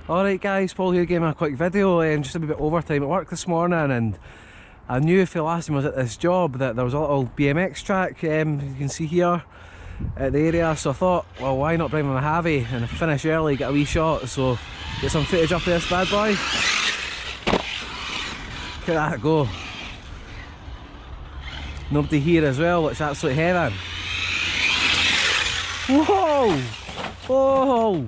Alright guys, Paul here giving a quick video, just a wee bit overtime at work this morning, and I knew if the last time I was at this job that there was a little BMX track, you can see here at the area, so I thought, well, why not bring my Mojave and finish early, get a wee shot, so get some footage up of this bad boy. Look at that go. Nobody here as well, it's absolute heaven. Whoa! Whoa!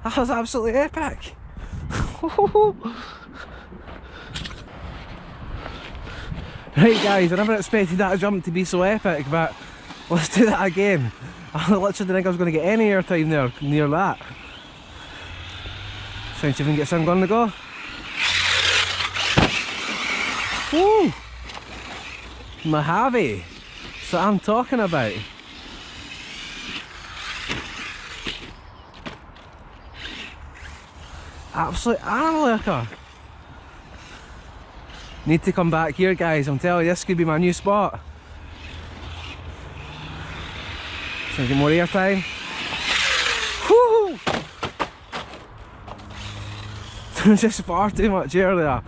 That was absolutely epic. Right guys, I never expected that jump to be so epic, but let's do that again. I literally didn't think I was going to get any airtime there near that. So let's see if we can get some gun to go. Woo! Mojave! That's what I'm talking about. Absolute animal liquor. Need to come back here guys, I'm telling you, this could be my new spot. So get more airtime. Woo! There's just far too much air there.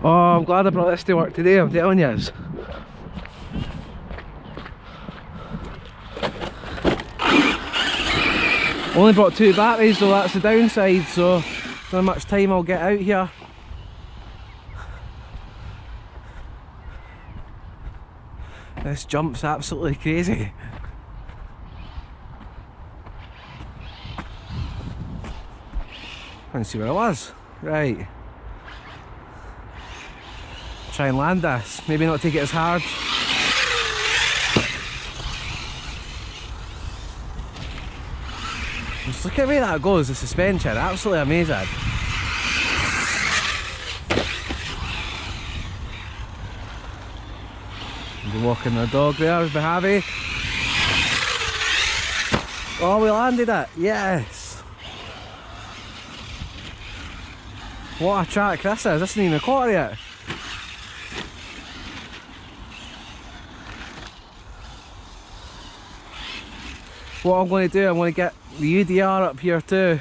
Oh, I'm glad I brought this to work today, I'm telling you. Only brought 2 batteries though, that's the downside, so not much time I'll get out here. This jump's absolutely crazy. Let's see where I was. Right. Try and land this. Maybe not take it as hard. Just look at the way that goes, the suspension. Absolutely amazing. We're walking the dog there with Mojave. Oh, we landed it. Yes. What a track this is. This isn't even a quarter yet. What I'm going to do, I'm going to get the UDR up here too.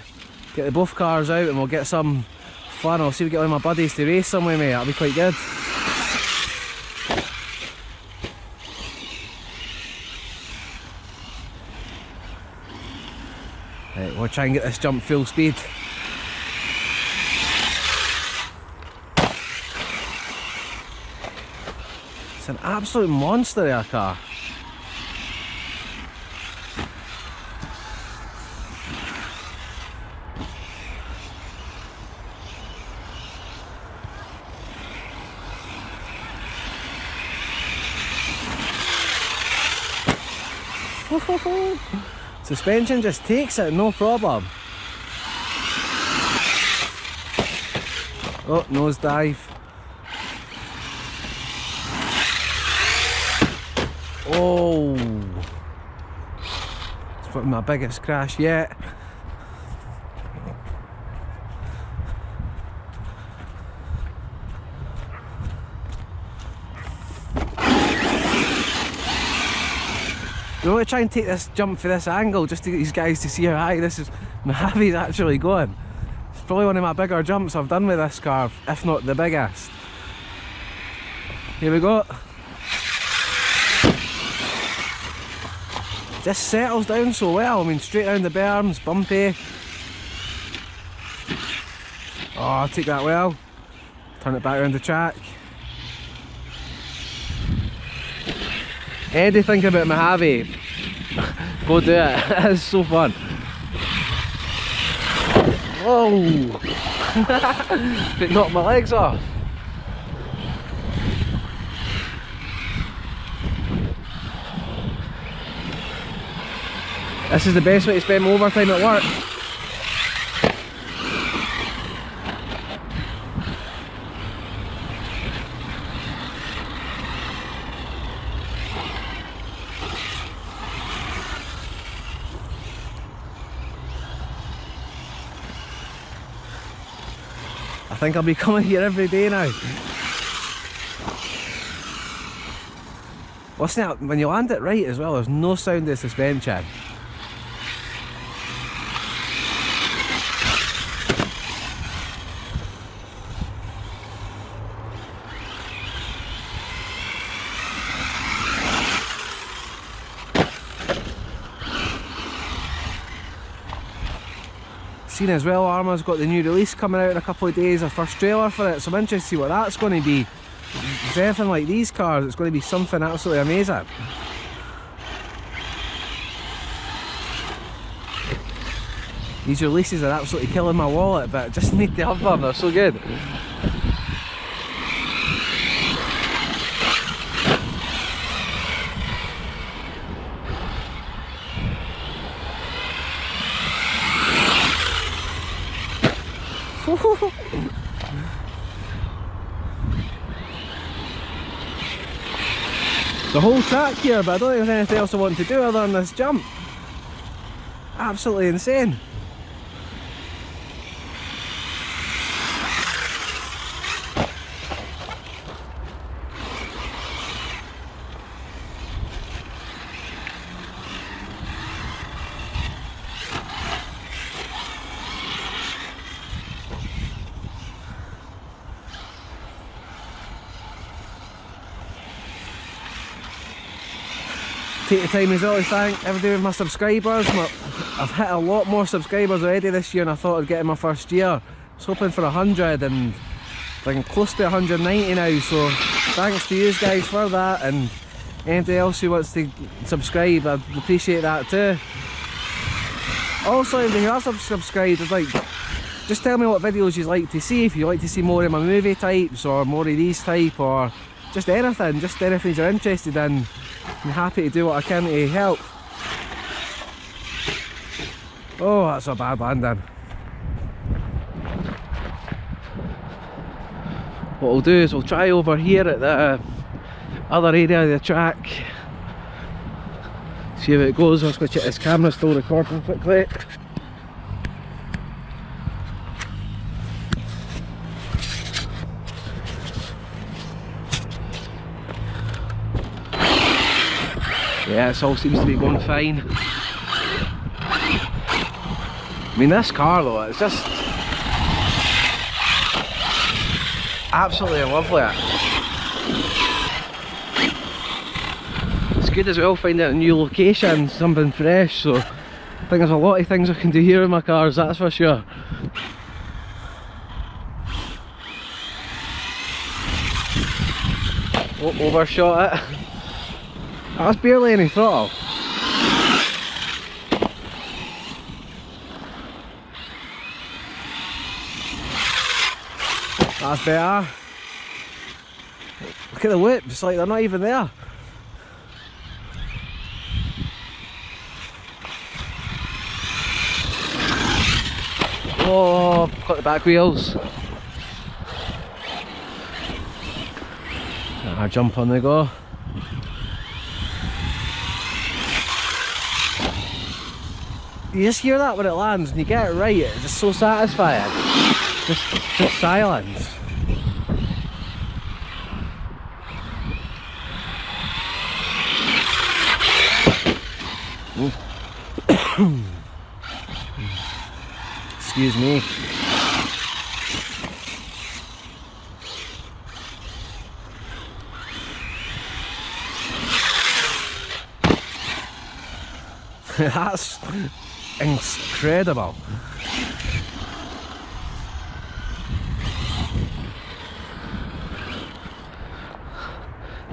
Get the both cars out and we'll get some fun. I'll see if we get one of my buddies to race some with me. That'll be quite good. Right, we'll try and get this jump full speed. It's an absolute monster of a car. Suspension just takes it, no problem. Oh, nosedive. Oh, it's probably my biggest crash yet. I'm going to try and take this jump for this angle just to get these guys to see how high this is. Mojave's actually going. It's probably one of my bigger jumps I've done with this car, if not the biggest. Here we go. Just settles down so well. I mean, straight down the berms, bumpy. Oh, I'll take that well. Turn it back around the track. Anything about Mojave, go do it. It's so fun. Whoa! It knocked my legs off. This is the best way to spend my overtime at work. think I'll be coming here every day now. Listen, when you land it right as well, there's no sound of suspension. Seen as well, ARRMA's got the new release coming out in a couple of days, a first trailer for it, so I'm interested to see what that's going to be. If it's anything like these cars, it's going to be something absolutely amazing. These releases are absolutely killing my wallet, but I just need to have them, they're so good. The whole track here, but I don't think there's anything else I want to do other than this jump. Absolutely insane. Take the time as well to thank everybody with my subscribers. I've hit a lot more subscribers already this year than I thought I'd get in my first year. I was hoping for 100 and I'm close to 190 now, so thanks to you guys for that, and anybody else who wants to subscribe, I'd appreciate that too. Also, if you have subscribed, I'd like, just tell me what videos you'd like to see, if you'd like to see more of my movie types or more of these type, or just anything you're interested in. I'm happy to do what I can to help. Oh, that's a bad landing. What we'll do is we'll try over here at the other area of the track. See how it goes. I'm just going to check this camera's still recording quickly. Yeah, this all seems to be going fine. I mean, this car though, it's just absolutely lovely. It's good as well finding a new location, something fresh, so I think there's a lot of things I can do here in my cars, that's for sure. Oh, overshot it. That's barely any throttle. That's better. Look at the whips, like they're not even there. Oh, got the back wheels. Our jump on the go. You just hear that when it lands and you get it right, it's just so satisfying. Just silence. Excuse me. That's incredible.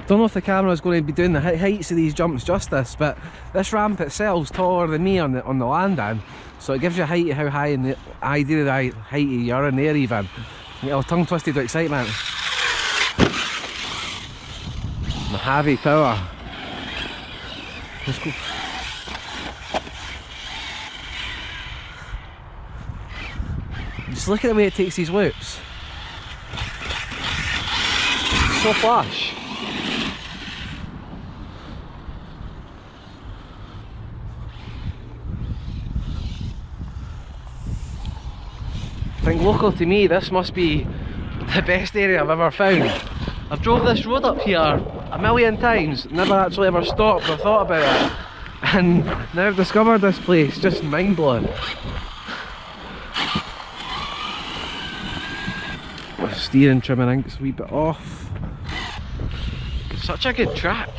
Don't know if the camera is going to be doing the heights of these jumps justice, but this ramp itself is taller than me on the landing, so it gives you a height of how high in the idea of the height you're in there even. You know, tongue twisted with excitement. Mojave power. Let's go. Just look at the way it takes these loops. It's so flash. I think local to me, this must be the best area I've ever found. I've drove this road up here a million times, never actually ever stopped or thought about it, and now I've discovered this place, just mind blowing. Steering trim I think it's a wee bit off. Such a good track.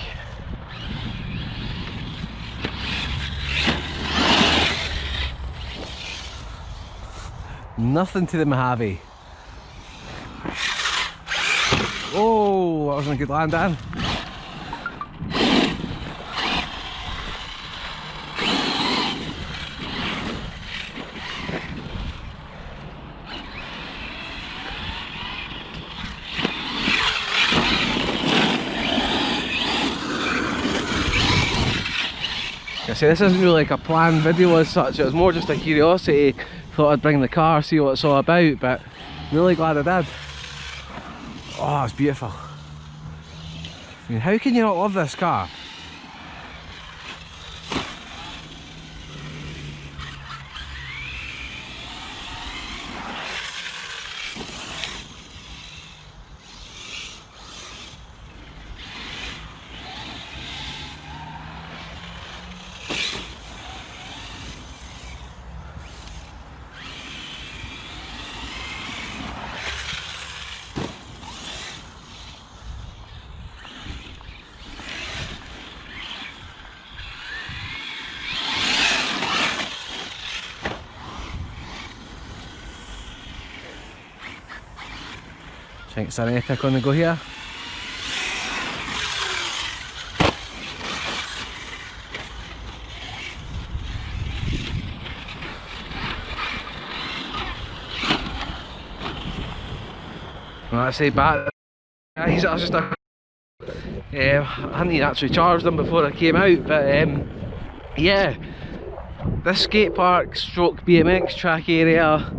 Nothing to the Mojave. Oh, that wasn't a good land, Dan. I say this isn't really like a planned video as such, it was more just a curiosity. Thought I'd bring the car, see what it's all about, but I'm really glad I did. Oh, it's beautiful. I mean, how can you not love this car? I think it's an epic on the go here. Well, I say back, guys, I was just I hadn't actually charged them before I came out, but yeah, this skate park stroke BMX track area.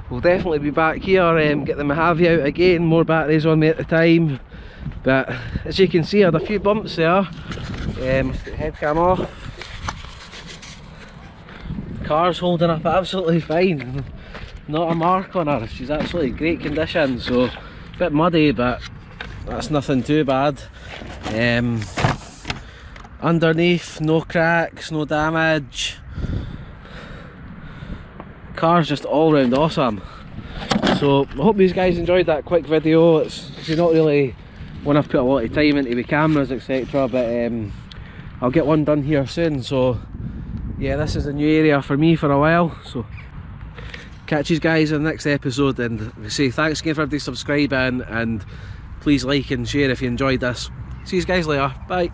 We'll definitely be back here, get the Mojave out again, more batteries on me at the time. But as you can see, I had a few bumps there. Let's get the head cam off. Car's holding up absolutely fine. Not a mark on her, she's absolutely great condition. So, a bit muddy, but that's nothing too bad. Underneath, no cracks, no damage. Car's just all round awesome. So I hope you guys enjoyed that quick video. It's not really one I've put a lot of time into with cameras etc, but I'll get one done here soon. So yeah, this is a new area for me for a while, so catch you guys in the next episode, and we say thanks again for everybody subscribing, and please like and share if you enjoyed this. See you guys later, bye.